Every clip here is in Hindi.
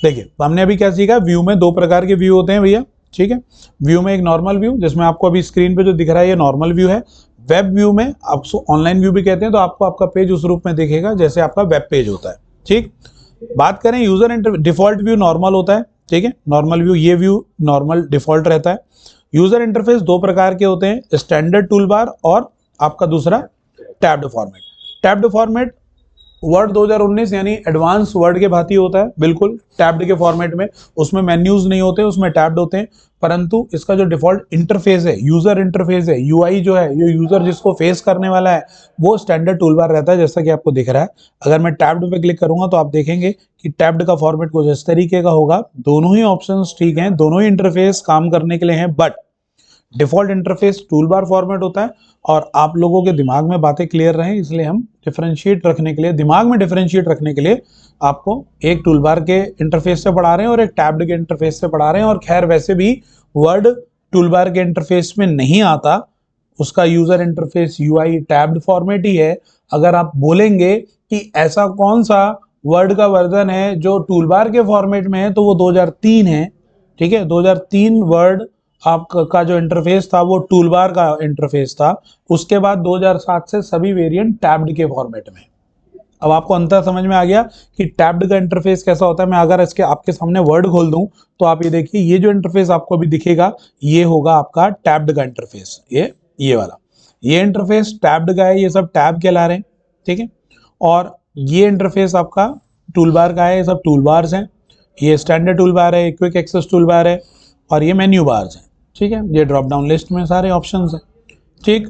देखिए हमने अभी क्या सीखा, व्यू में दो प्रकार के व्यू होते हैं भैया, ठीक है। व्यू में एक नॉर्मल व्यू, जिसमें आपको अभी स्क्रीन पे जो दिख रहा है ये नॉर्मल व्यू है। वेब व्यू में आपको ऑनलाइन व्यू भी कहते हैं, तो आपको आपका पेज उस रूप में दिखेगा जैसे आपका वेब पेज होता है, ठीक। बात करें यूजर डिफॉल्ट व्यू नॉर्मल होता है, ठीक है। नॉर्मल व्यू, ये व्यू नॉर्मल डिफॉल्ट रहता है। यूजर इंटरफेस दो प्रकार के होते हैं, स्टैंडर्ड टूल बार और आपका दूसरा tabbed format. Tabbed format word 2019 यानी एडवांस वर्ड के भांति होता है, बिल्कुल टैब्ड के फॉर्मेट में। उसमें मेन्यूज नहीं होते, उसमें टैब्ड होते हैं, परंतु इसका जो डिफॉल्ट इंटरफेस है, यूजर इंटरफेस है, यूआई जो है, ये यूजर जिसको फेस करने वाला है, वो स्टैंडर्ड टूल बार रहता है, जैसा कि आपको दिख रहा है। अगर मैं टैब्ड पे क्लिक करूंगा तो आप देखेंगे कि टैब्ड का फॉर्मेट कुछ इस तरीके का होगा। दोनों ही ऑप्शंस ठीक हैं, दोनों ही इंटरफेस काम करने के लिए हैं, but default interface tool bar format होता है। और आप लोगों के दिमाग में बातें क्लियर रहें, इसलिए हम डिफरेंशिएट रखने के लिए, दिमाग में डिफरेंशिएट रखने के लिए आपको एक टूल बार के इंटरफेस से पढ़ा रहे हैं और एक टैब्ड के इंटरफेस से पढ़ा रहे हैं। और खैर वैसे भी वर्ड टूल बार के इंटरफेस में नहीं आता, उसका user interface UI tabbed format ही है। अगर आप बोलेंगे कि ऐसा कौन सा वर्ड का वर्जन है जो टूल बार के फॉर्मेट में है, तो वो 2003 है, ठीक है। 2003 वर्ड आपका जो इंटरफेस था वो टूल बार का इंटरफेस था। उसके बाद 2007 से सभी वेरिएंट टैब्ड के फॉर्मेट में। अब आपको अंतर समझ में आ गया कि टैब्ड का इंटरफेस कैसा होता है। मैं अगर इसके आपके सामने वर्ड खोल दूं तो आप ये देखिए, ये जो इंटरफेस आपको अभी दिखेगा ये होगा आपका टैब्ड का इंटरफेस। ये वाला, ये इंटरफेस टैब्ड का है, ये सब टैब कहला रहे हैं, ठीक है। और ये इंटरफेस आपका टूल बार का है, ये सब टूल बार्स हैं। ये स्टैंडर्ड टूल बार है, क्विक एक्सेस टूल बार है, और ये मेन्यू बार्स हैं, ठीक है। ये ड्रॉप डाउन लिस्ट में सारे ऑप्शंस हैं, ठीक।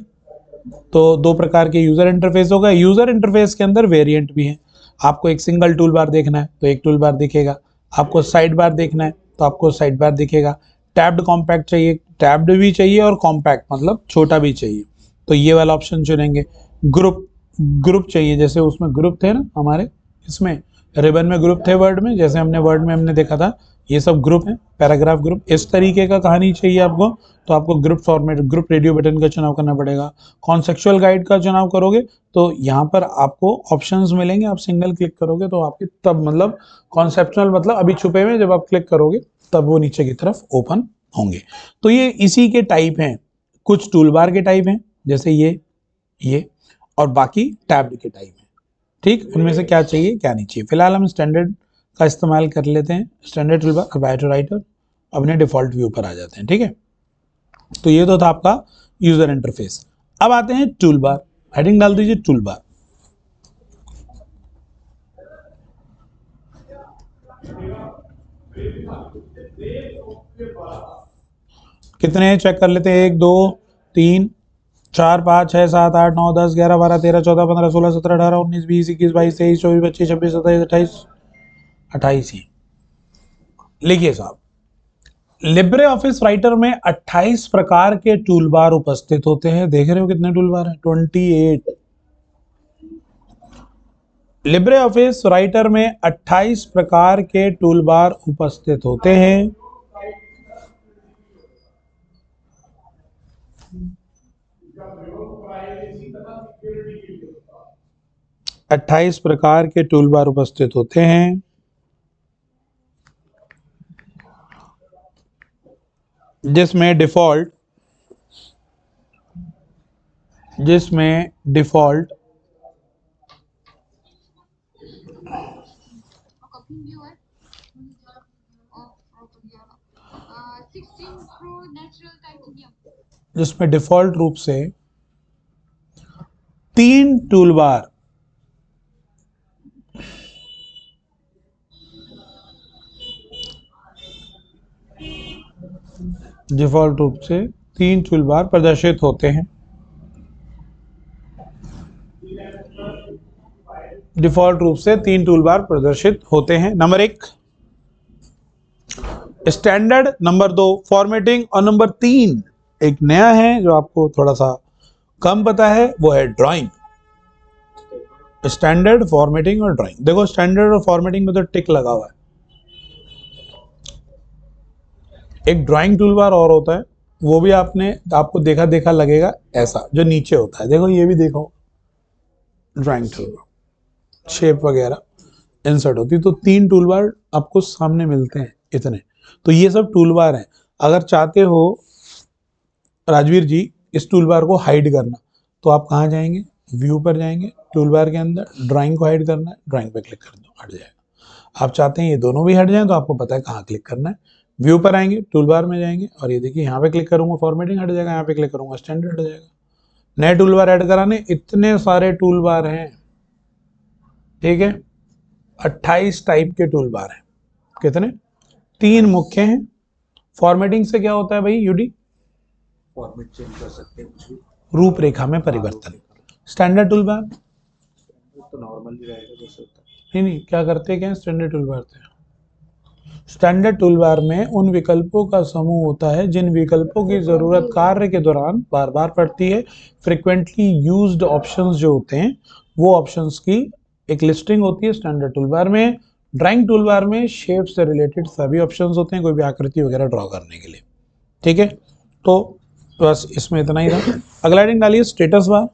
तो दो प्रकार के यूजर इंटरफेस होगा। यूजर इंटरफेस के अंदर वेरिएंट भी हैं। आपको एक सिंगल टूल बार देखना है तो एक टूल बार दिखेगा, आपको साइड बार देखना है तो आपको साइड बार दिखेगा। टैब्ड कॉम्पैक्ट चाहिए, टैब्ड भी चाहिए और कॉम्पैक्ट मतलब छोटा भी चाहिए, तो ये वाला ऑप्शन चुनेंगे। ग्रुप चाहिए, जैसे उसमें ग्रुप थे ना हमारे, इसमें रिबन में ग्रुप थे वर्ड में, जैसे हमने वर्ड में हमने देखा था, ये सब ग्रुप है, पैराग्राफ ग्रुप। इस तरीके का कहानी चाहिए आपको तो आपको group format, group radio button का चुनाव करना पड़ेगा। कॉन्सेप्चुअल गाइड का चुनाव करोगे तो यहाँ पर आपको ऑप्शंस मिलेंगे, आप सिंगल क्लिक करोगे तो आपके तब मतलब कॉन्सेप्चुअल मतलब अभी छुपे हुए, जब आप क्लिक करोगे तब वो नीचे की तरफ ओपन होंगे। तो ये इसी के टाइप हैं, कुछ टूल बार के टाइप हैं जैसे ये और बाकी टैब्ड के टाइप हैं, ठीक। उनमें से क्या चाहिए क्या नहीं चाहिए। फिलहाल हम स्टैंडर्ड का इस्तेमाल कर लेते हैं, standard tool bar by two writer. अपने डिफॉल्ट व्यू पर आ जाते हैं, ठीक है। तो ये तो था आपका यूजर इंटरफेस। अब आते हैं टूल बार। हेडिंग डाल दीजिए टूल बार। कितने चेक कर लेते हैं, 1 2 3 4 5 6 7 8 9 10 11 12 13 14 15 16 17 18 19 20 21 22 23 24 25 26 27 28 28 ही। लिखिए साहब, लिब्रे ऑफिस राइटर में 28 प्रकार के टूल बार उपस्थित होते हैं। देख रहे हो कितने टूल बार हैं, 28। लिब्रे ऑफिस राइटर में 28 प्रकार के टूल बार उपस्थित होते हैं। अट्ठाईस प्रकार के टूल बार उपस्थित होते हैं, जिसमें डिफॉल्ट रूप से 3 टूल बार डिफॉल्ट रूप से 3 टूल बार प्रदर्शित होते हैं। डिफॉल्ट रूप से 3 टूल बार प्रदर्शित होते हैं। नंबर 1 स्टैंडर्ड, नंबर 2 फॉर्मेटिंग, और नंबर 3 एक नया है जो आपको थोड़ा सा कम पता है, वो है ड्राइंग। स्टैंडर्ड, फॉर्मेटिंग और ड्राइंग। देखो स्टैंडर्ड और फॉर्मेटिंग में तो टिक लगा हुआ है। एक ड्राइंग टूल बार और होता है, वो भी आपको देखा लगेगा, ऐसा जो नीचे होता है। देखो ये भी देखो ड्राइंग टूल बार, शेप वगैरह। इंसर्ट होती है। तो 3 टूल बार आपको सामने मिलते हैं इतने। तो ये सब टूल बार हैं। अगर चाहते हो राजवीर जी इस टूल बार को हाइड करना, तो आप कहाँ जाएंगे, व्यू पर जाएंगे, टूल बार के अंदर ड्राइंग को हाइड करना है, ड्राइंग पे क्लिक कर दो, हट जाएगा। आप चाहते हैं ये दोनों भी हट जाएं, तो आपको पता है कहाँ क्लिक करना है। व्यू पर आएंगे, टूल बार में जाएंगे, और ये देखिए यहाँ पे क्लिक करूंगा फॉर्मेटिंग हट जाएगा, यहाँ पे क्लिक करूंगा स्टैंडर्ड हट जाएगा। नए टूल बार ऐड कराने इतने सारे टूल बार हैं, ठीक है। 28 टाइप के टूल बार हैं। कितने? 3 मुख्य हैं। फॉर्मेटिंग से क्या होता है भाई यूडी? फॉर्मेट चेंज कर सकते हैं कुछ भी, रूपरेखा में परिवर्तन। स्टैंडर्ड टूल बार तो नॉर्मल ही रहेगा जैसे होता है। नहीं, क्या करते क्या स्टैंडर्ड टूल बार से? स्टैंडर्ड टूल बार में उन विकल्पों का समूह होता है जिन विकल्पों की जरूरत कार्य के दौरान बार बार पड़ती है। फ्रिक्वेंटली यूज्ड ऑप्शंस जो होते हैं वो ऑप्शंस की एक लिस्टिंग होती है स्टैंडर्ड टूल बार में। ड्राइंग टूल बार में शेप से रिलेटेड सभी ऑप्शंस होते हैं, कोई भी आकृति वगैरह ड्रॉ करने के लिए, ठीक है। तो बस इसमें इतना ही था। अगला हेडिंग डालिए स्टेटस बार।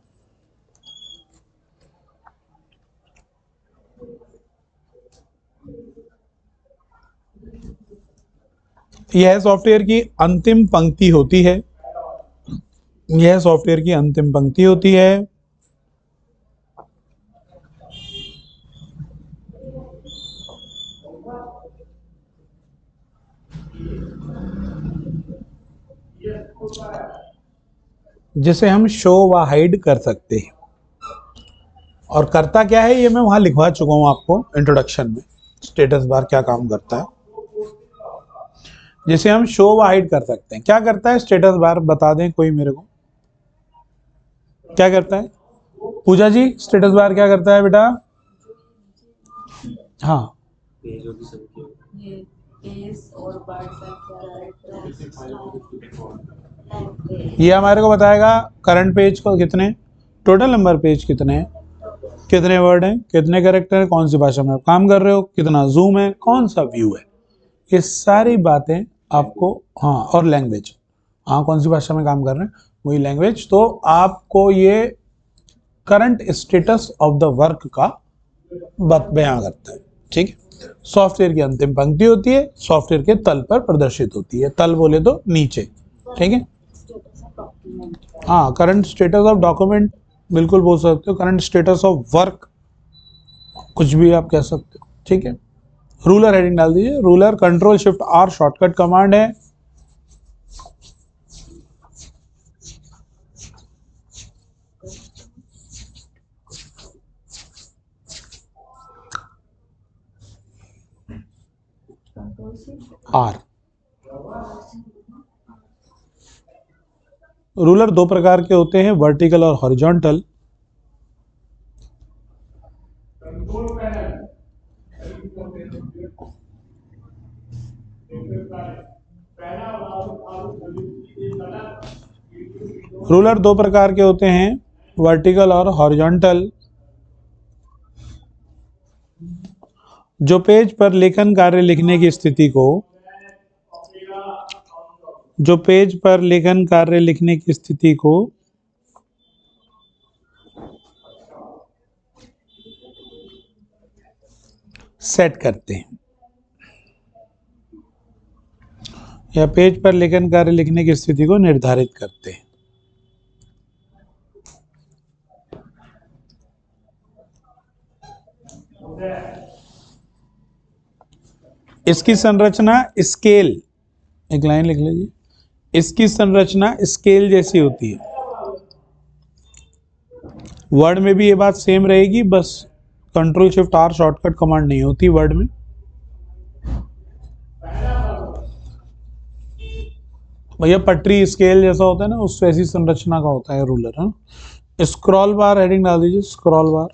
यह सॉफ्टवेयर की अंतिम पंक्ति होती है, यह सॉफ्टवेयर की अंतिम पंक्ति होती है। जिसे हम शो व हाइड कर सकते हैं। और करता क्या है ये मैं वहां लिखवा चुका हूं आपको इंट्रोडक्शन में, स्टेटस बार क्या काम करता है, जिसे हम शो व हाइड कर सकते हैं। क्या करता है स्टेटस बार, बता दें कोई मेरे को, क्या करता है? पूजा जी स्टेटस बार क्या करता है बेटा? हाँ, पेज होगी सबकी, ये पेज और बार ये हमारे को बताएगा करंट पेज को कितने, टोटल नंबर पेज कितने हैं, कितने वर्ड हैं, कितने कैरेक्टर हैं, कौन सी भाषा में आप काम कर रहे हो, कितना जूम है, कौन सा व्यू है, ये सारी बातें आपको। हाँ, और लैंग्वेज, हाँ कौन सी भाषा में काम कर रहे हैं वही लैंग्वेज। तो आपको ये current status of the work का बयां करता है, ठीक है। सॉफ्टवेयर की अंतिम पंक्ति होती है, सॉफ्टवेयर के तल पर प्रदर्शित होती है, तल बोले तो नीचे, ठीक है। हाँ, करंट स्टेटस ऑफ डॉक्यूमेंट बिल्कुल बोल सकते हो, करंट स्टेटस ऑफ वर्क कुछ भी आप कह सकते हो, ठीक है। रूलर हेडिंग डाल दीजिए। Ruler control shift R shortcut command है। आर रूलर दो प्रकार के होते हैं, वर्टिकल और हॉरिजॉन्टल। रूलर दो प्रकार के होते हैं, वर्टिकल और हॉरिजॉन्टल। जो पेज पर लेखन कार्य लिखने की स्थिति को, जो पेज पर लेखन कार्य लिखने की स्थिति को सेट करते हैं, या पेज पर लेखन कार्य लिखने की स्थिति को निर्धारित करते हैं। इसकी संरचना स्केल, एक लाइन लिख लीजिए, इसकी संरचना स्केल जैसी होती है। वर्ड में भी ये बात सेम रहेगी, बस control shift R shortcut command नहीं होती वर्ड में। भैया पटरी स्केल जैसा होता है ना, उस वैसी संरचना का होता है रूलर, है ना। स्क्रॉल बार हेडिंग डाल दीजिए, स्क्रॉल बार।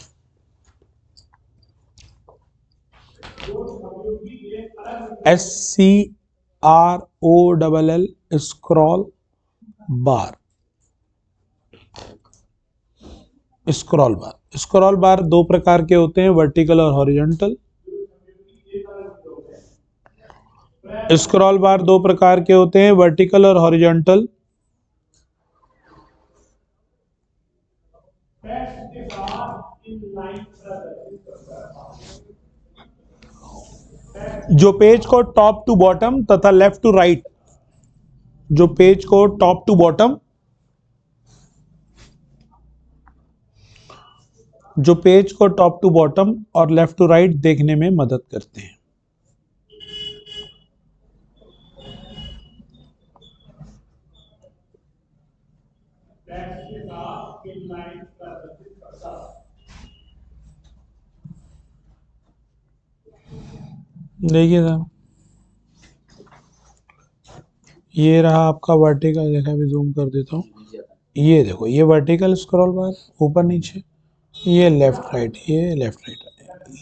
SCROLL स्क्रॉल बार। स्क्रॉल बार, स्क्रॉल बार दो प्रकार के होते हैं, वर्टिकल और हॉरिजॉन्टल। स्क्रॉल बार दो प्रकार के होते हैं, वर्टिकल और हॉरिजॉन्टल। जो पेज को टॉप टू बॉटम तथा लेफ्ट टू राइट, जो पेज को टॉप टू बॉटम, जो पेज को टॉप टू बॉटम और लेफ्ट टू राइट देखने में मदद करते हैं। देखिए साहब, ये रहा आपका वर्टिकल, देखा अभी जूम कर देता हूँ, ये देखो ये वर्टिकल स्क्रॉल बार ऊपर नीचे, ये लेफ्ट राइट, ये लेफ्ट राइट,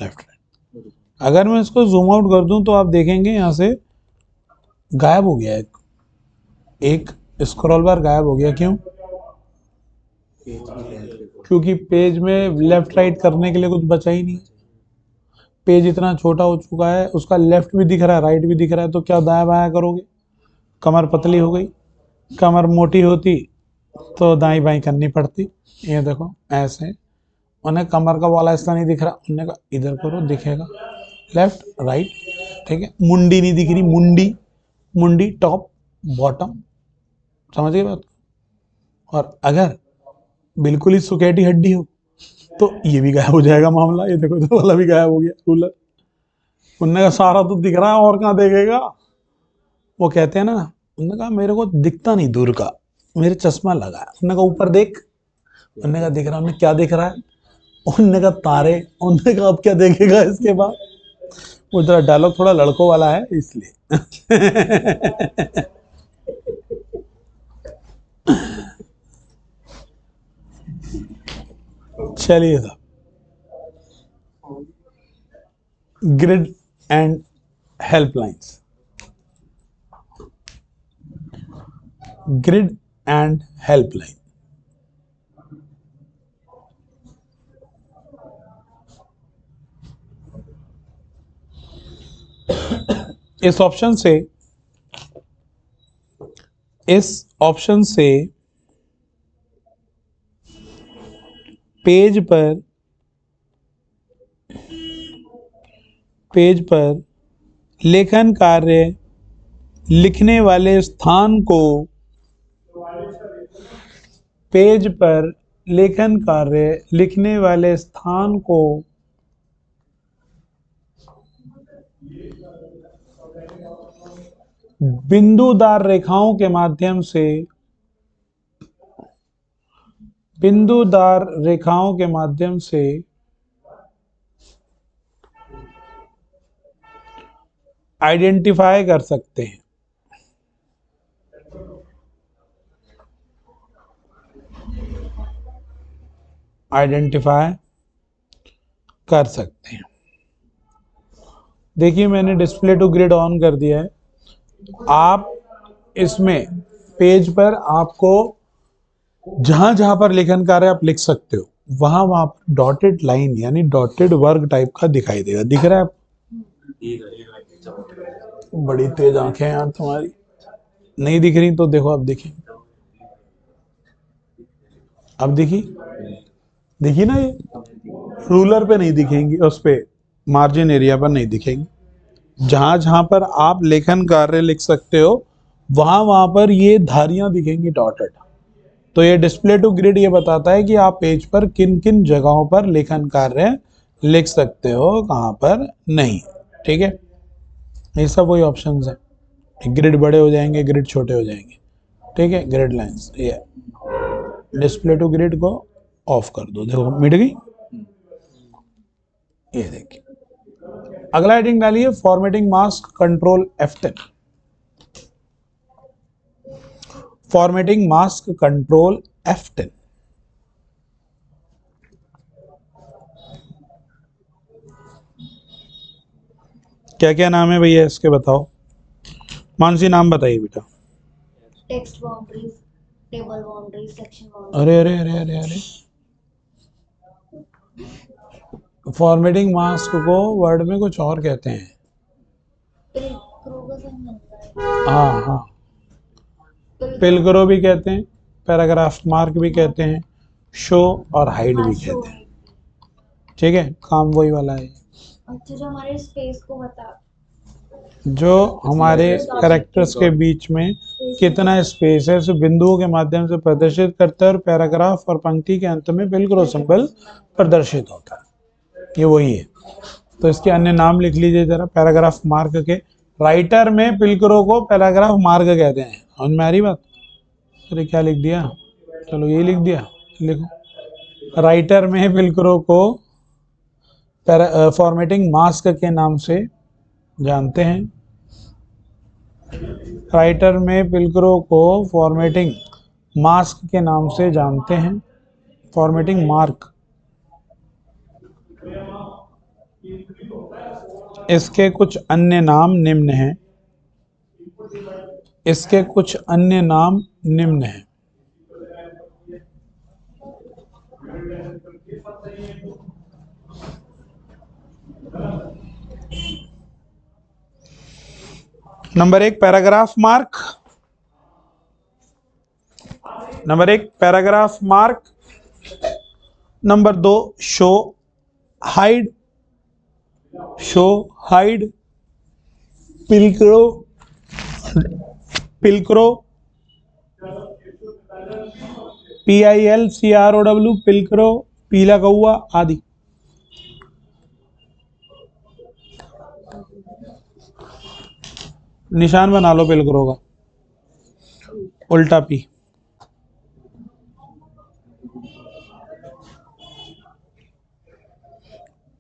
लेफ्ट राइट। अगर मैं इसको जूम आउट कर दूं तो आप देखेंगे यहाँ से गायब हो गया, एक स्क्रॉल बार गायब हो गया। क्यों? पेज की लेंथ देखो। क्योंकि पेज में लेफ्ट राइट करने के लिए कुछ बचा ही नहीं। पेज इतना छोटा हो चुका है, उसका लेफ्ट भी दिख रहा है, राइट भी दिख रहा है, तो क्या दाया बाया करोगे? कमर पतली हो गई, कमर मोटी होती तो दाई बाई करनी पड़ती। ये देखो ऐसे, उन्हें कमर का वाला हिस्सा नहीं दिख रहा, उन्हें कहा इधर करो दिखेगा, लेफ्ट राइट, ठीक है। मुंडी नहीं दिख रही, मुंडी, मुंडी टॉप बॉटम, समझ गए बात? और अगर बिल्कुल ही सुकेटी हड्डी हो तो ये भी गायब हो जाएगा मामला। ये देखो इधर वाला भी गायब हो गया रूलर। उनने कहा सारा तो दिख रहा है और कहाँ देखेगा? वो कहते हैं ना, उन्होंने कहा मेरे को दिखता नहीं दूर का, मेरे चश्मा लगा है। उन्होंने कहा ऊपर देख, उन्होंने कहा दिख रहा है। उन्होंने क्या दिख रहा है? उन्होंने कहा तारे। उन्होंने कहा अब क्या देखेगा इसके बाद? वो जरा डायलॉग थोड़ा लड़कों वाला है इसलिए। चलिए साहब, grid and helplines, grid and helpline. इस ऑप्शन से पेज पर लेखन कार्य लिखने वाले स्थान को, पेज पर लेखन कार्य लिखने वाले स्थान को बिंदुदार रेखाओं के माध्यम से, बिंदुदार रेखाओं के माध्यम से आइडेंटिफाई कर सकते हैं। आइडेंटिफाई कर सकते हैं। देखिए मैंने डिस्प्ले टू ग्रिड ऑन कर दिया है। आप इसमें पेज पर आपको जहां जहां पर लेखन कार्य आप लिख सकते हो, वहां पर डॉटेड लाइन यानी डॉटेड वर्ग टाइप का दिखाई देगा। दिख रहा है आप? बड़ी तेज आंखें हैं यार तुम्हारी, नहीं दिख रही तो देखो, अब दिखी, अब दिखी, दिखी ना? ये रूलर पे नहीं दिखेंगी, उस पे मार्जिन एरिया पर नहीं दिखेंगी। जहां जहां पर आप लेखन कार्य लिख सकते हो वहां पर ये धारियां दिखेंगी डॉटेड। तो ये डिस्प्ले टू ग्रिड ये बताता है कि आप पेज पर किन किन जगहों पर लेखन कार्य लिख सकते हो, कहां पर नहीं। ठीक है, ये सब वही ऑप्शंस है। ग्रिड बड़े हो जाएंगे, ग्रिड छोटे हो जाएंगे। ठीक है, ग्रिड लाइंस, ये डिस्प्ले टू ग्रिड को ऑफ कर दो, देखो मिट गई। ये देखिए, अगला हेडिंग डालिए formatting mask control F10। Formatting mask control F10। क्या क्या नाम है भैया इसके, बताओ। मानसी नाम बताइए बेटा। Text boundaries, table boundaries, section boundaries. अरे अरे अरे अरे अरे, फॉर्मेटिंग मास्क को वर्ड में कुछ और कहते हैं। हाँ हाँ, पिलक्रो भी कहते हैं, पैराग्राफ मार्क भी कहते हैं, शो और हाइड भी कहते हैं। ठीक है, काम वही वाला है। अच्छा, जो हमारे स्पेस को बता, जो हमारे कैरेक्टर्स के बीच में कितना स्पेस है, उसे बिंदुओं के माध्यम से प्रदर्शित करता है और पैराग्राफ और पंक्ति के अंत में पिलक्रो सिंबल प्रदर्शित होता है। ये वही है। तो इसके अन्य नाम लिख लीजिए जरा पैराग्राफ मार्क के। राइटर में पिलक्रो को पैराग्राफ मार्क कहते हैं। समझ में आ रही बात? अरे क्या लिख दिया, चलो यही लिख दिया, लिखो। राइटर में पिलक्रो को फॉर्मेटिंग मास्क के नाम से जानते हैं। राइटर में पिलक्रो को फॉर्मेटिंग मास्क के नाम से जानते हैं। Formatting mark. इसके कुछ अन्य नाम निम्न हैं। इसके कुछ अन्य नाम निम्न हैं। Number 1 paragraph mark. Number 1 paragraph mark. Number 2 show hide. Show hide. Pilcrow. Pilcrow PILCROW pilcrow, पीला कौआ आदि। निशान बना लो पिलक्रो का, उल्टा पी।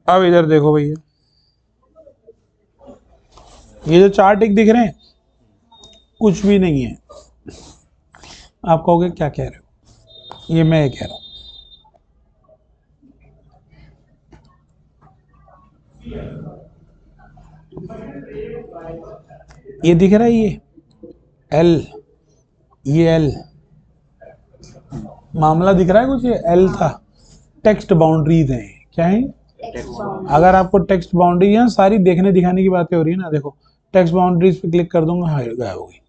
अब इधर देखो भैया, ये जो चार टिक दिख रहे हैं कुछ भी नहीं है। आप कहोगे क्या कह रहे हो, ये मैं कह रहा हूं। ये दिख रहा है, ये एल, ये एल मामला दिख रहा है कुछ। ये एल था, टेक्स्ट बाउंड्रीज हैं। क्या है? अगर आपको टेक्स्ट बाउंड्री यहाँ सारी देखने दिखाने की बातें हो रही है ना, देखो टेक्स्ट बाउंड्रीज पे क्लिक कर दूंगा, गायब होगी।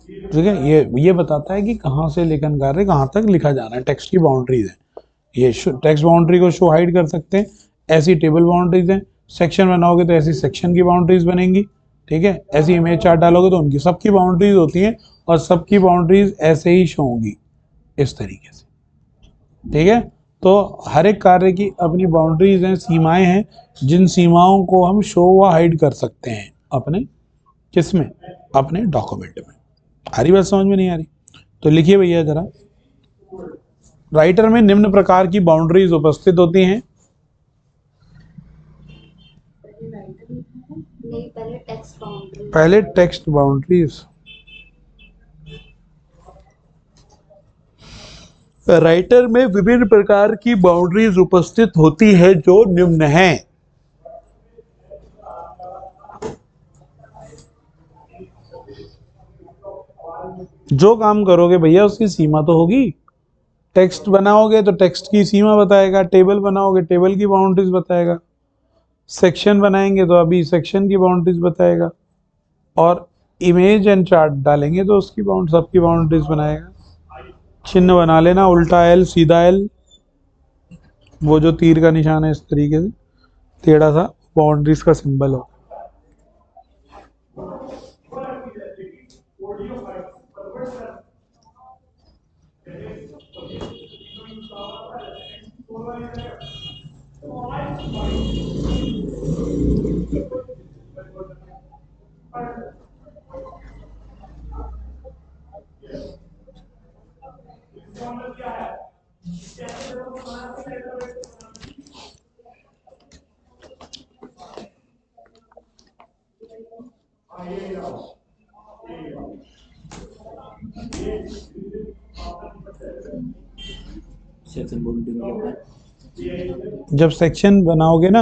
ठीक है, ये बताता है कि कहाँ से लेखन कार्य कहाँ तक लिखा जाना है। टेक्स्ट की बाउंड्रीज है ये। टेक्स्ट बाउंड्री को शो हाइड कर सकते हैं। ऐसी टेबल बाउंड्रीज हैं। सेक्शन बनाओगे तो ऐसी सेक्शन की बाउंड्रीज बनेंगी। ठीक है, ऐसी इमेज चार्ट डालोगे तो उनकी सबकी बाउंड्रीज होती हैं और सबकी बाउंड्रीज ऐसे ही शो होंगी इस तरीके से। ठीक है, तो हर एक कार्य की अपनी बाउंड्रीज हैं, सीमाएं हैं, जिन सीमाओं को हम शो व हाइड कर सकते हैं अपने किसमें, अपने डॉक्यूमेंट में। आ रही बात समझ में? नहीं आ रही तो लिखिए भैया जरा। राइटर में निम्न प्रकार की बाउंड्रीज उपस्थित होती हैं। पहले टेक्स्ट बाउंड्रीज। राइटर में विभिन्न प्रकार की बाउंड्रीज उपस्थित होती है जो निम्न हैं। जो काम करोगे भैया उसकी सीमा तो होगी। टेक्स्ट बनाओगे तो टेक्स्ट की सीमा बताएगा, टेबल बनाओगे टेबल की बाउंड्रीज बताएगा, सेक्शन बनाएंगे तो अभी सेक्शन की बाउंड्रीज बताएगा, और इमेज एंड चार्ट डालेंगे तो उसकी सबकी बाउंड्रीज बनाएगा। चिन्ह बना लेना, उल्टा एल सीधा एल, वो जो तीर का निशान है इस तरीके से टेढ़ा सा बाउंड्रीज का सिंबल हो। जब सेक्शन बनाओगे ना,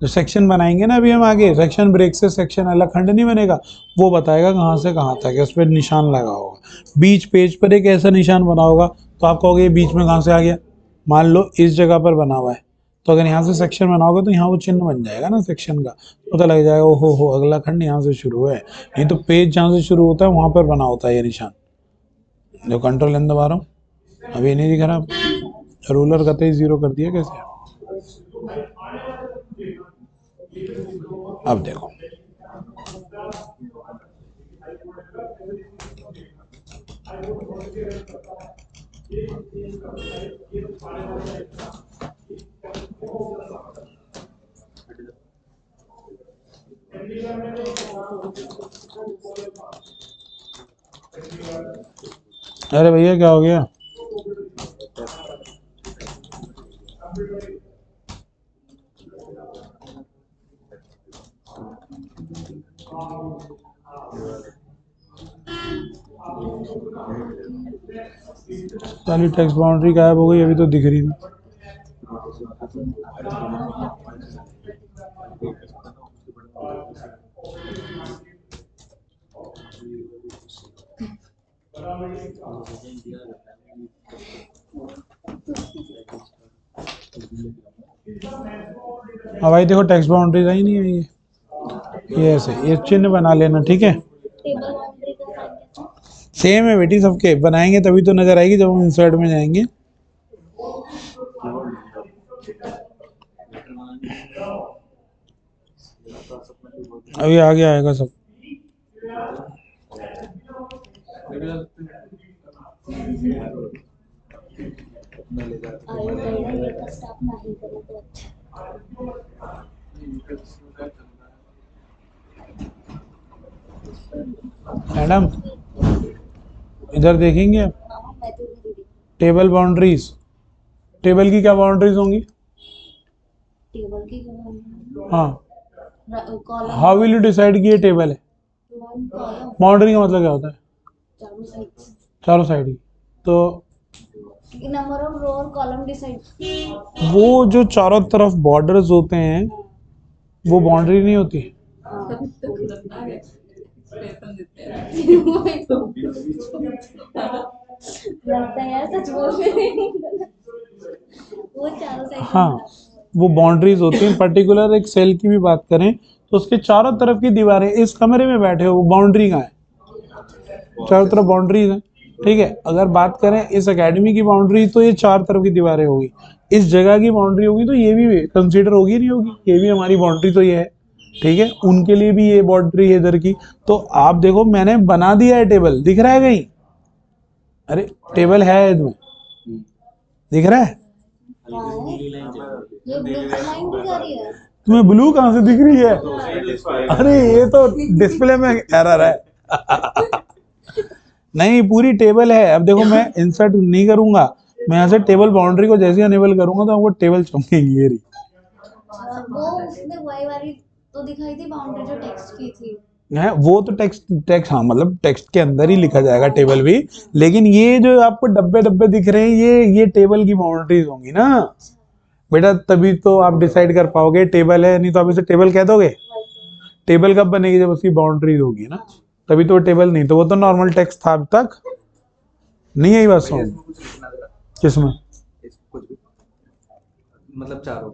जो सेक्शन बनाएंगे ना अभी हम आगे, सेक्शन ब्रेक से सेक्शन अलग खंड नहीं बनेगा, वो बताएगा कहाँ से कहाँ तक है, उस पर निशान लगा होगा। बीच पेज पर एक ऐसा निशान बना होगा तो आप कहोगे बीच में कहाँ से आ गया। मान लो इस जगह पर बना हुआ है, तो अगर यहाँ से सेक्शन बनाओगे तो यहाँ वो चिन्ह बन जाएगा ना सेक्शन का, पता लग जाएगा ओहो हो अगला खंड यहाँ से शुरू है। नहीं तो पेज जहाँ से शुरू होता है वहाँ पर बना होता है ये निशान। जो कंट्रोल एन दबा रहा हूँ, अभी नहीं दिख रहा, रूलर कतई जीरो कर दिया कैसे। अब देखो अरे भैया क्या हो गया? साली टेक्स्ट बाउंड्री गायब हो गई, अभी तो दिख रही थी। हाँ भाई देखो टेक्स्ट बाउंड्रीज आई नहीं है ये ऐसे ये चिन्ह बना लेना, ठीक है। टेबल बाउंड्री का साइन कैसे? सेम है बेटी, सबके बनाएंगे तभी तो नजर आएगी जब हम इंसर्ट में जाएंगे। अभी आगे आएगा सब। आयु गाइडर ये का स्टाफ नहीं करे तो अच्छा। मैडम इधर देखेंगे आप, हाँ मैं तो नहीं दी। टेबल बाउंड्रीज, टेबल की क्या बाउंड्रीज होंगी? टेबल की कॉलम, हाँ, हाउ विल यू डिसाइड कि ये टेबल है? कॉलम बाउंड्री का मतलब क्या होता है? चारों साइड चारों साइड की। तो नंबर ऑफ रो और कॉलम डिसाइड। वो जो चारों तरफ बॉर्डर्स होते हैं वो बाउंड्री नहीं होती। लगता है यार सच बोल रहे हैं। वो चारों साइड हाँ, वो बाउंड्रीज होती हैं। पर्टिकुलर एक सेल की भी बात करें तो उसके चारों तरफ की दीवारें, इस कमरे में बैठे हो वो बाउंड्री कहाँ है? चारों तरफ बाउंड्रीज हैं, ठीक है। अगर बात करें इस एकेडमी की बाउंड्री तो ये चार तरफ की दीवारें होगी। इस जगह की बाउंड्री होगी तो ये भी कंसीडर होगी नहीं होगी, ये भी हमारी बाउंड्री तो ये है, ठीक है। उनके लिए भी ये बाउंड्री है इधर की। तो आप देखो मैंने बना दिया है टेबल, दिख रहा है कहीं? अरे टेबल है इसमें, दिख रहा है? ये ब्लू लाइन भी जा रही है। तुम्हें ब्लू कहाँ से दिख रही है? अरे ये तो डिस्प्ले में एरर है। नहीं पूरी टेबल है। अब देखो मैं इंसर्ट नहीं करूंगा, मैं यहाँ से टेबल बाउंड्री को जैसे अनेबल करूंगा तो आपको टेबल चमकेगी ये रही। वो उसने वही वाली तो दिखाई थी बाउंड्री जो टेक्स्ट की थी। है वो तो टेक्स्ट हाँ, मतलब टेक्स्ट के अंदर ही लिखा जाएगा टेबल भी, लेकिन ये जो आपको डब्बे डब्बे दिख रहे हैं ये टेबल की बाउंड्रीज होंगी ना बेटा, तभी तो आप डिसाइड कर पाओगे टेबल है, नहीं तो आप इसे टेबल कह दोगे। टेबल कब बनेगी? जब उसकी बाउंड्रीज होगी ना, तभी तो टेबल, नहीं तो वो तो नॉर्मल टेक्स्ट था अब तक। नहीं आई बात समझ? किसमें? मतलब चारों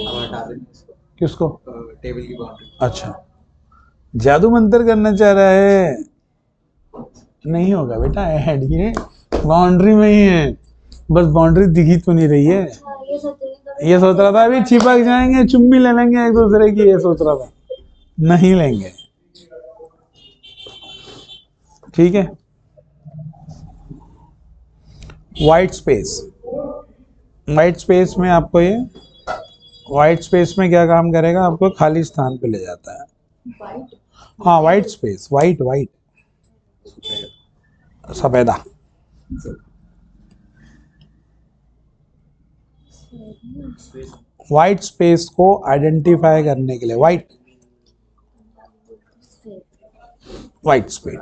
अब हटा देना इसको, किसको? टेबल की बाउंड्री। अच्छा, जादू मंत्र करना चाह रहा है? नहीं होगा बेटा, ऐड ये बाउंड्री में ही है, बस बाउंड्री दिखी तो नहीं रही है। ये सोच रहा था अभी चिपक जाएंगे, चुम्बी ले लेंगे एक दूसरे की, ये सोच रहा था, नहीं लेंगे, ठीक है। वाइट स्पेस, वाइट स्पेस में आपको ये वाइट स्पेस में क्या काम करेगा? आपको खाली स्थान पे ले जाता है। हाँ वाइट स्पेस, वाइट वाइट सफेदा, वाइट स्पेस को आइडेंटिफाई करने के लिए वाइट स्पेस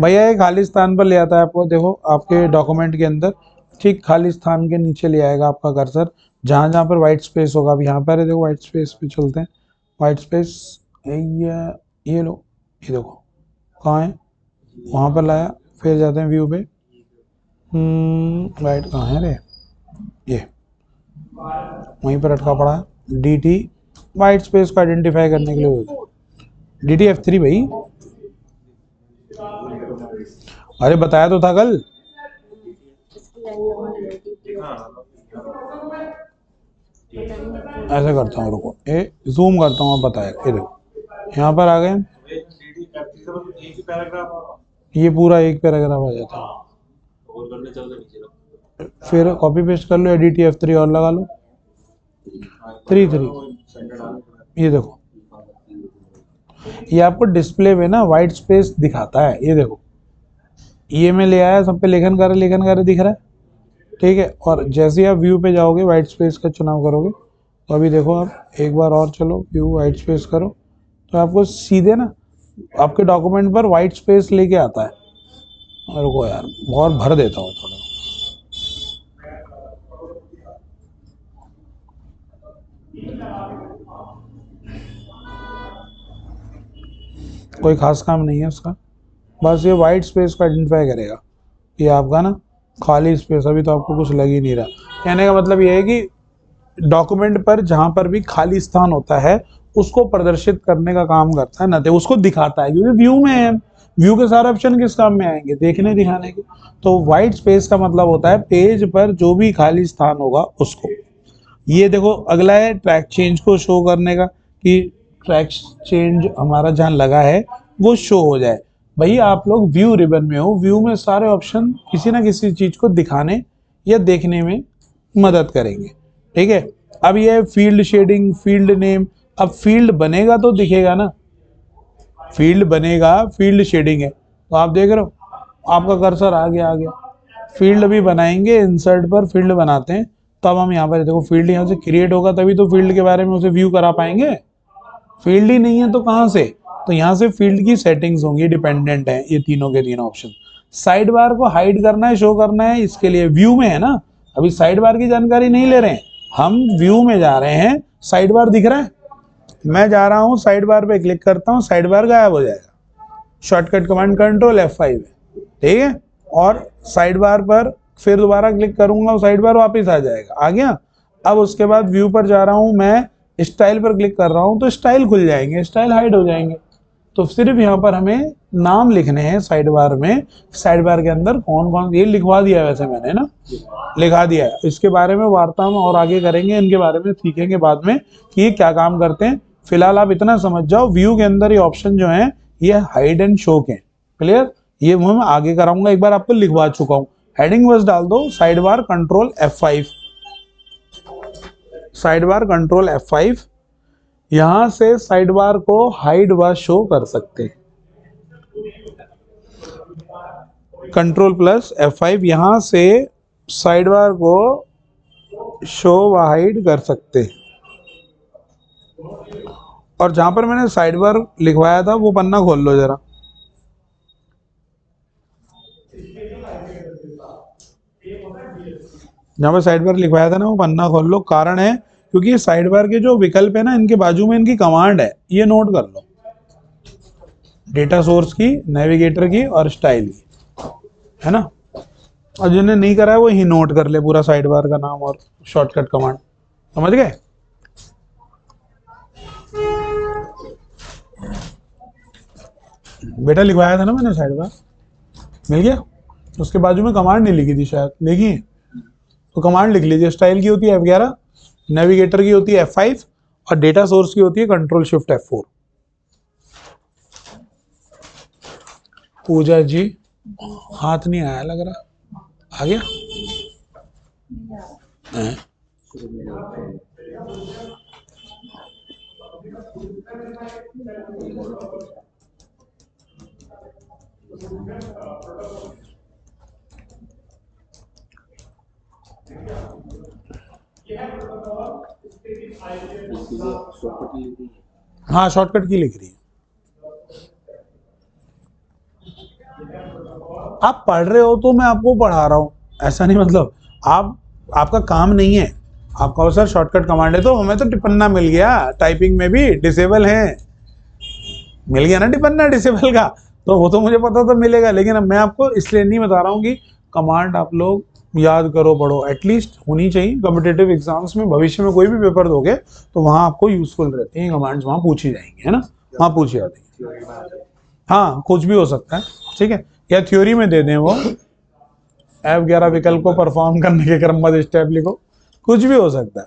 भैया ये खाली स्थान पर ले आता है आपको। देखो आपके डॉक्यूमेंट के अंदर ठीक खाली स्थान के नीचे ले आएगा आपका कर्सर, जहां जहां पर वाइट स्पेस होगा। अब यहाँ पर है, देखो वाइट स्पेस पे चलते हैं। वाइट स्पेस ये लो, ये देखो कहाँ है, वहां पर लाया, फिर जाते हैं व्यू पे। वाइट कहाँ है रे? ये वहीं पर अटका पड़ा है। DT वाइट स्पेस को आइडेंटिफाई करने के लिए होता है। DT F3 भाई, अरे बताया तो था कल। ऐसे करता हूँ, रुको, जूम करता हूँ, अब बताया। ये देखो यहाँ पर आ गए, एक ही पैराग्राफ ये पूरा एक पैराग्राफ आ जाता और करने चलते नीचे रख। है। फिर कॉपी पेस्ट कर लो, एडिट F3 और लगा लो, 3 ये देखो, ये आपको डिस्प्ले में ना वाइट स्पेस दिखाता है, ये देखो, ये मैं ले आया, सब पे लेखन कार्य दिख रहा है, ठीक है। और जैसे ही आप व्यू पे जाओगे वाइट स्पेस का चुनाव करोगे, तो अभी देखो आप एक बार और चलो, व्यू वाइट स्पेस करो, तो आपको सीधे ना आपके डॉक्यूमेंट पर वाइट स्पेस लेके आता है। और को यार और भर देता हूँ थोड़ा, कोई खास काम नहीं है उसका, बस ये वाइट स्पेस को आइडेंटिफाई करेगा। ये आपका ना खाली स्पेस, अभी तो आपको कुछ लग ही नहीं रहा। कहने का मतलब ये है कि डॉक्यूमेंट पर जहां पर भी खाली स्थान होता है उसको प्रदर्शित करने का काम करता है, ना तो उसको दिखाता है, क्योंकि व्यू में है, व्यू के सारे ऑप्शन किस काम में आएंगे, देखने दिखाने के। तो वाइट स्पेस का मतलब होता है पेज पर जो भी खाली स्थान होगा उसको। ये देखो अगला है ट्रैक चेंज को शो करने का, कि ट्रैक चेंज हमारा जहाँ लगा है वो शो हो जाए। भाई आप लोग व्यू रिबन में हो, व्यू में सारे ऑप्शन किसी ना किसी चीज को दिखाने या देखने में मदद करेंगे, ठीक है। अब ये फील्ड शेडिंग, फील्ड नेम, अब फील्ड बनेगा तो दिखेगा ना, फील्ड बनेगा, फील्ड शेडिंग है, तो आप देख रहे हो आपका कर्सर आ गया। फील्ड भी बनाएंगे, इंसर्ट पर फील्ड बनाते हैं, तब हम यहाँ पर देखो फील्ड यहाँ से क्रिएट होगा, तभी तो फील्ड के बारे में उसे व्यू करा पाएंगे। फील्ड ही नहीं है तो कहाँ से, तो यहाँ से फील्ड की सेटिंग्स होंगी, डिपेंडेंट है ये तीनों के तीनों ऑप्शन। साइड बार को हाइड करना है, शो करना है, इसके लिए व्यू में है ना, अभी साइड बार की जानकारी नहीं ले रहे हैं हम, व्यू में जा रहे हैं। साइड बार दिख रहा है, मैं जा रहा हूँ साइड बार पे क्लिक करता हूँ, साइड बार गायब हो जाएगा। शॉर्टकट कमांड कंट्रोल F5 है, ठीक है। और साइड बार पर फिर दोबारा क्लिक करूंगा, साइड बार वापस आ जाएगा, आ गया। अब उसके बाद व्यू पर जा रहा हूं, मैं स्टाइल पर क्लिक कर रहा हूं तो स्टाइल खुल जाएंगे, स्टाइल हाइड हो जाएंगे। तो सिर्फ यहाँ पर हमें नाम लिखने हैं साइड बार में, साइड बार के अंदर कौन कौन, ये लिखवा दिया है वैसे मैंने ना, लिखा दिया है। इसके बारे में वार्ता में और आगे करेंगे, इनके बारे में सीखेंगे बाद में कि ये क्या काम करते हैं। फिलहाल आप इतना समझ जाओ, व्यू के अंदर ये ऑप्शन जो है ये हाइड एंड शो के, क्लियर। ये मैं आगे कराऊंगा, एक बार आपको लिखवा चुका हूं। हेडिंग बस डाल दो side bar control F5, side bar control F5, यहां से साइड बार को हाइड व शो कर सकते हैं। कंट्रोल प्लस F5, यहां से साइड बार को शो व हाइड कर सकते हैं। और जहां पर मैंने साइड बार लिखवाया था वो पन्ना खोल लो जरा, जहां पर साइड बार लिखवाया था ना वो पन्ना खोल लो। कारण है क्योंकि ये साइड बार के जो विकल्प है ना, इनके बाजू में इनकी कमांड है, ये नोट कर लो, डेटा सोर्स की, नेविगेटर की और स्टाइल की, है ना। और जिन्हें नहीं करा है वो ही नोट कर ले पूरा साइड बार का नाम और शॉर्टकट कमांड, समझ गए। बेटा लिखवाया था ना मैंने साइड बार, मिल गया। उसके बाजू में कमांड नहीं लिखी थी शायद, लिखी है तो कमांड लिख लीजिए। स्टाइल की होती है F11, नेविगेटर की होती है F5 और डेटा सोर्स की होती है कंट्रोल शिफ्ट F4। पूजा जी हाथ नहीं आया लग रहा, आ गया हैं? हाँ शॉर्टकट की लिख रही है। आप पढ़ रहे हो तो मैं आपको पढ़ा रहा हूं, ऐसा नहीं मतलब आप, आपका काम नहीं है, आपका सर शॉर्टकट कमांड है तो हमें तो टिपन्ना मिल गया, टाइपिंग में भी डिसेबल है, मिल गया ना टिपन्ना डिसेबल का, तो वो तो मुझे पता तो मिलेगा। लेकिन अब मैं आपको इसलिए नहीं बता रहा हूँ कि कमांड आप लोग याद करो पढ़ो, एटलीस्ट होनी चाहिए। कॉम्पिटिटिव एग्जाम्स में भविष्य में कोई भी पेपर दोगे तो वहाँ आपको यूजफुल रहती हैं कमांड्स, वहाँ पूछी जाएंगी, है ना, वहाँ पूछी जाती है। हाँ कुछ भी हो सकता है, ठीक है। या थ्योरी में दे दें वो F11 विकल्प को परफॉर्म करने के क्रमबद्ध स्टेप लिखो, कुछ भी हो सकता है।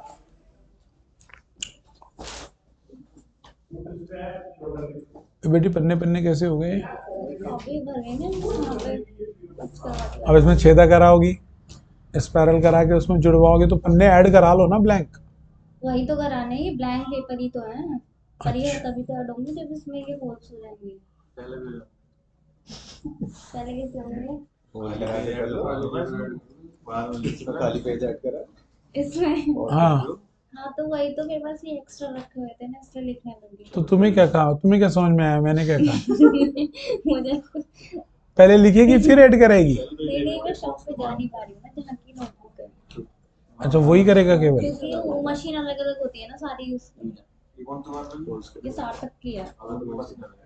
बेटी पन्ने पन्ने कैसे हो गए? कॉपी भर गई ना यहाँ पे कुछ करवा के अब इसमें छेदा कराओगी, स्पाइरल करा के उसमें जुड़वाओगे तो पन्ने ऐड करा लो ना ब्लैंक। वही तो कराने ही ब्लैंक पेपर ही तो है पर ये अच्छा। तभी तो ऐड होंगे जब इसमें ये होल्स हो जाएंगे पहले भी पहले कैसे होंगे बाद में लिखना खाली पेज ऐड करा इसमें हाँ हाँ तो वही तो मेरे पास ये एक्स्ट्रा रखे हुए थे ना इसलिए लिखने लगी तो तुम्हें क्या कहा, तुम्हें क्या समझ में आया, मैंने क्या कहा? मुझे पहले लिखेगी फिर ऐड करेगी। नहीं मैं शॉप पे जा नहीं पा रही हूँ ना जहाँ की नोटबुक है अच्छा वही करेगा केवल। क्योंकि वो मशीन अलग अलग होती है ना सारी उसकी कौन तुम्हारा ये 60 तक की है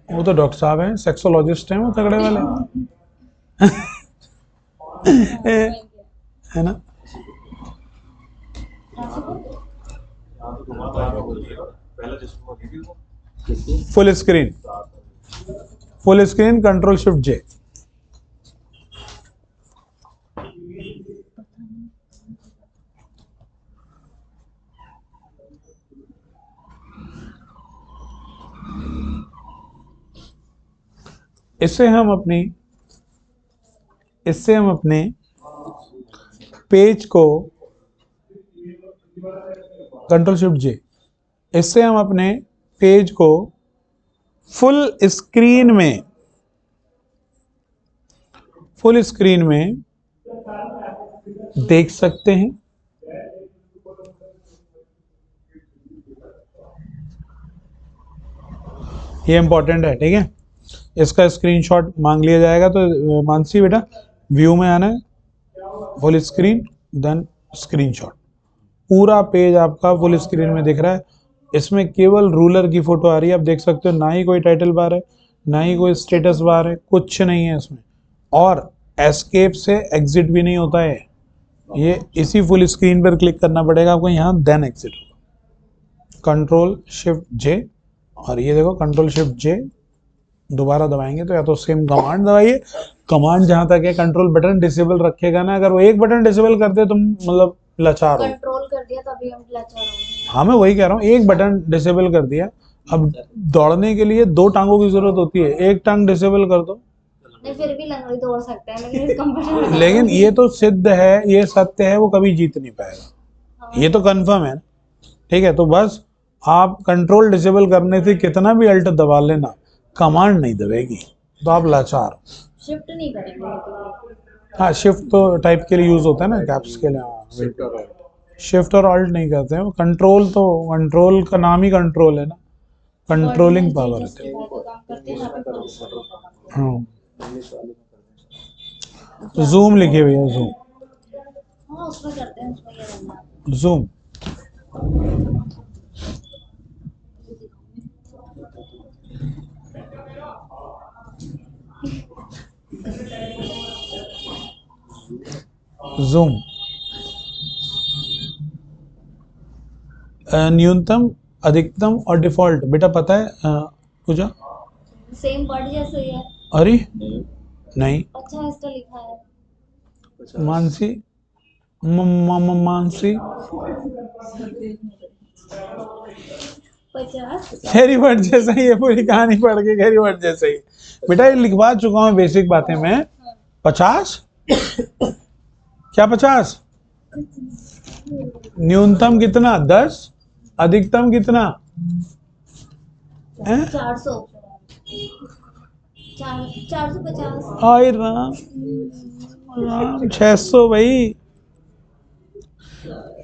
वो तो डॉक्टर साहब हैं, सेक्सोलॉजिस्ट हैं वो तगड़े वाले, है ना। पहले जिसको बोली वो full screen, full screen control shift J. इससे हम अपने पेज को कंट्रोल शिफ्ट जे, इससे हम अपने पेज को फुल स्क्रीन में देख सकते हैं। ये इंपॉर्टेंट है, ठीक है। इसका स्क्रीनशॉट मांग लिया जाएगा। तो मानसी बेटा व्यू में आना है, फुल स्क्रीन देन स्क्रीनशॉट। पूरा पेज आपका फुल स्क्रीन में दिख रहा है। इसमें केवल रूलर की फोटो आ रही है, आप देख सकते हो। ना ही कोई टाइटल बार है, ना ही कोई स्टेटस बार है, कुछ नहीं है इसमें। और एस्केप से एग्जिट भी नहीं होता है, ये इसी फुल स्क्रीन पर क्लिक करना पड़ेगा आपको यहाँ, देन एग्जिट होगा। कंट्रोल शिफ्ट जे, और ये देखो कंट्रोल शिफ्ट जे दोबारा दबाएंगे तो या तो सेम कमांड दबाइए। कमांड जहां तक है कंट्रोल बटन डिसेबल रखेगा ना, अगर वो एक बटन डिसेबल कर दे तो मतलब लाचार हो। कंट्रोल कर दिया तभी हम लाचार होंगे हाँ मैं वही कह रहा हूँ, एक बटन डिसेबल कर दिया। अब दौड़ने के लिए दो टांगों की जरूरत होती है, एक टांग डिसेबल कर दो। नहीं फिर भी लंगड़ी दौड़ सकते हैं लेकिन इस कंप्यूटर में लेकिन ये तो सिद्ध है, ये सत्य है, वो कभी जीत नहीं पाएगा, ये तो कंफर्म है ना, ठीक है। तो बस आप कंट्रोल डिसेबल करने से कितना भी अल्ट दबा लेना, कमांड नहीं दबेगी, तो आप लाचार हो। शिफ्ट नहीं करेंगे लेकिन हाँ शिफ्ट तो टाइप के लिए यूज होता है ना, कैप्स के लिए। शिफ्ट और शिफ्ट और ऑल्ट नहीं करते हैं, कंट्रोल तो कंट्रोल का नाम ही कंट्रोल है ना, कंट्रोलिंग पावर है। काम करते हैं यहाँ पे हाँ इंग्लिश वाले में कर जूम लिखे भैया, जूम हाँ उसमें करते हैं उसमें ये रहना जूम। जूम न्यूनतम, अधिकतम और डिफॉल्ट बेटा पता है पूजा? सेम वर्ड जैसे ही है अरे नहीं, अच्छा इसका लिखा है मानसी मानसी 50 गहरी वर्ड जैसा ही है, पूरी कहानी पढ़ के गहरी वर्ड जैसा ही। बेटा ये लिखवा चुका हूँ बेसिक बातें मैं। 50 क्या 50? न्यूनतम कितना 10, अधिकतम कितना 400 450 हाय राम राम 600 भाई।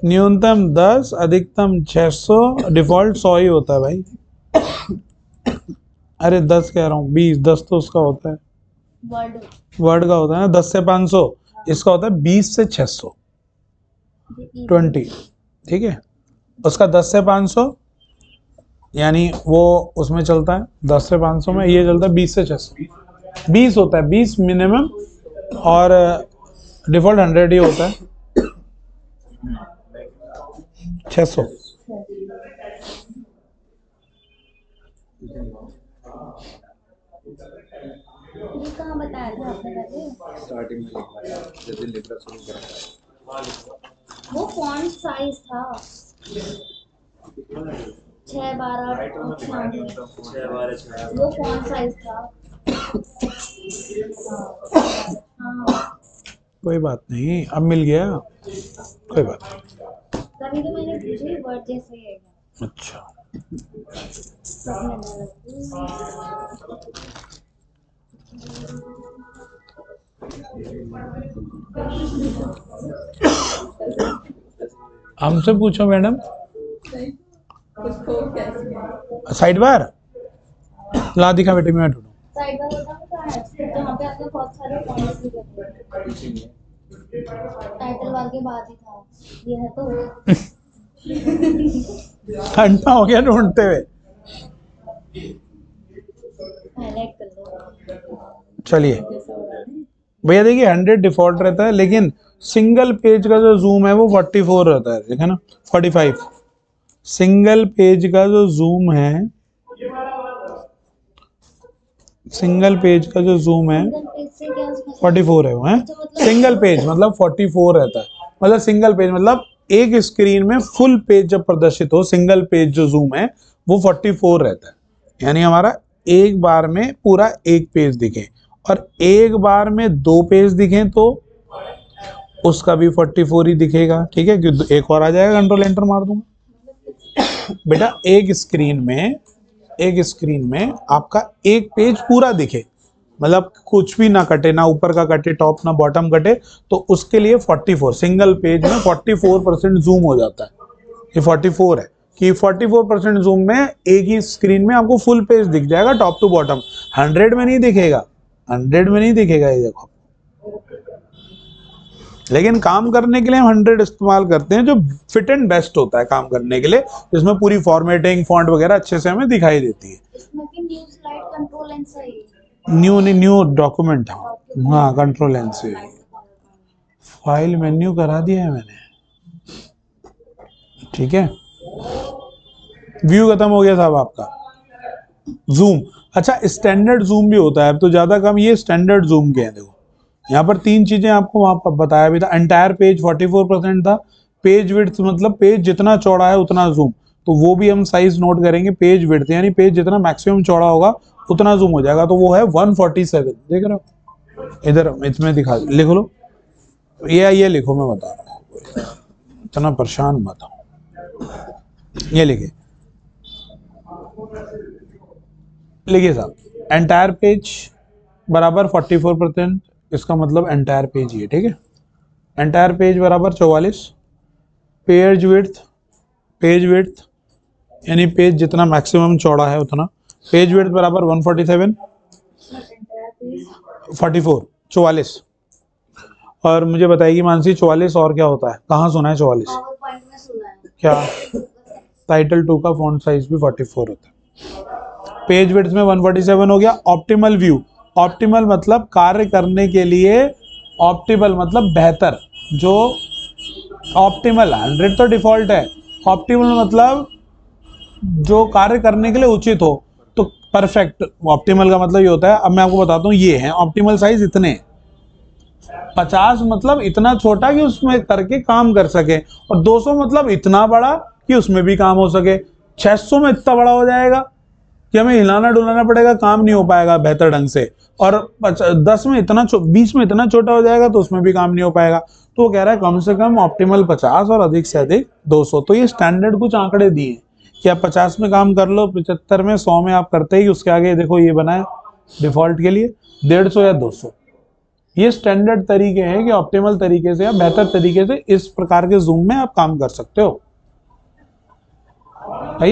न्यूनतम 10, अधिकतम 600, डिफॉल्ट 100 ही होता है भाई। अरे 10 कह रहा हूँ, 20, 10 तो उसका होता है, वर्ड वर्ड का होता है ना। 10 से 500, इसका होता है 20 से 600 20, ठीक है। उसका 10 से 500 यानी वो उसमें चलता है 10 से 500 में, ये चलता है 20 से 600। 20 होता है, 20 मिनिमम, और डिफॉल्ट 100 ही होता है। 600 ये कहाँ बताया था आपने पहले स्टार्टिंग में लिखा है जब दिन लिखना शुरू करा वो फॉन्ट साइज था 6 12 वो फॉन्ट साइज था हाँ कोई बात नहीं, अब मिल गया, कोई बात नहीं। तभी तो मैंने पूछी वर्ड जैसे है क्या? अच्छा, सब में ना लगती। हमसे पूछो मैडम। साइड बार ला दिखा बेटे, मैं ढूंढूं। साइड बार बताऊँ क्या है? जहाँ पे आपने बहुत सारे पॉइंट्स लिखे थे। पीछे में टाइटल बार के बाद ही था। ये है तो घंटा हो गया ढूंढते हुए। हाईलाइट कर दो। चलिए भैया देखिए 100 डिफॉल्ट रहता है, लेकिन सिंगल पेज का जो जूम है वो 44 रहता है, ठीक है ना, 45। सिंगल पेज का जो जूम है, सिंगल पेज का जो जूम है सिंगल पेज से क्या मतलब? 44 है वो, है सिंगल पेज मतलब 44 रहता है। मतलब सिंगल पेज मतलब एक स्क्रीन में फुल पेज जब प्रदर्शित हो, सिंगल पेज जो जूम है वो 44 रहता है। यानी हमारा एक बार में पूरा एक पेज दिखे, और एक बार में 2 पेज दिखें तो उसका भी 44 ही दिखेगा, ठीक है, क्योंकि एक और आ जाएगा, कंट्रोल एंटर मार दूंगा। बेटा एक स्क्रीन में आपका एक पेज पूरा दिखे, मतलब कुछ भी ना कटे, ना ऊपर का कटे, टॉप ना बॉटम कटे, तो उसके लिए 44 सिंगल पेज में 44% जूम हो जाता है। ये 44 है कि 44% जूम में एक ही स्क्रीन में आपको फुल पेज दिख जाएगा टॉप टू बॉटम। 100 में नहीं दिखेगा, 100 में नहीं दिखेगा ये, देखो। लेकिन काम करने के लिए हम 100 इस्तेमाल करते हैं, जो फिट एंड बेस्ट होता है काम करने के लिए, जिसमें पूरी फॉर्मेटिंग फॉन्ट वगैरह अच्छे से हमें दिखाई देती है। इसमें भी न्यू स्लाइड कंट्रोल एंड सही। न्यू डॉक्यूमेंट, हाँ कंट्रोल एन से फाइल मेन्यू करा दिया है मैंने, ठीक है। व्यू खत्म हो गया साहब आपका। जूम, अच्छा स्टैंडर्ड जूम भी होता है, अब तो ज्यादा कम, ये स्टैंडर्ड जूम के हैं। देखो यहाँ पर 3 चीजें आपको वहां पर बताया भी था। एंटायर पेज 44% था, पेज विड्थ मतलब पेज जितना चौड़ा है उतना जूम, तो वो भी हम साइज नोट करेंगे। पेज विड्थ यानी पेज जितना मैक्सिमम चौड़ा होगा उतना जूम हो जाएगा, तो वो है 147। देख रहे हो इधर, इसमें दिखा, लिख लो ये लिखो, मैं बता रहा हूँ, इतना परेशान मत हो। ये लिखिए साहब, एंटायर पेज बराबर 44%, इसका मतलब एंटायर पेज ही है, ठीक है। एंटायर पेज बराबर 44। पेज विड्थ यानी पेज जितना मैक्सिमम चौड़ा है उतना, पेज विड्थ बराबर 147, 44। और मुझे बताएगी मानसी 44 और क्या होता है, कहाँ सुना है 44? पावर पॉइंट में सुना है। क्या? टाइटल 2 का फॉन्ट साइज भी 44 होता है। पेज विड्थ में 147 हो गया। ऑप्टिमल व्यू, ऑप्टिमल मतलब कार्य करने के लिए, ऑप्टिमल मतलब बेहतर, जो ऑप्टिमल 100 तो डिफॉल्ट है, ऑप्टिमल मतलब जो कार्य करने के लिए उचित हो, तो परफेक्ट। ऑप्टिमल का मतलब ये होता है, अब मैं आपको बताता हूँ, ये है ऑप्टिमल साइज इतने। 50 मतलब इतना छोटा कि उसमें करके काम कर सके, और 200 मतलब इतना बड़ा कि उसमें भी काम हो सके। 600 में इतना बड़ा हो जाएगा कि हमें हिलाना डुलाना पड़ेगा, काम नहीं हो पाएगा बेहतर ढंग से। और 10 में इतना 20 में इतना छोटा हो जाएगा तो उसमें भी काम नहीं हो पाएगा। तो वो कह रहा है कम से कम ऑप्टिमल 50 और अधिक से अधिक 200। तो ये स्टैंडर्ड कुछ आंकड़े दिए कि आप 50 में काम कर लो, 75 में, 100 में आप करते ही उसके आगे देखो ये बना है डिफॉल्ट के लिए 150 या 200। ये स्टैंडर्ड तरीके हैं कि ऑप्टिमल तरीके से या बेहतर तरीके से इस प्रकार के जूम में आप काम कर सकते हो। है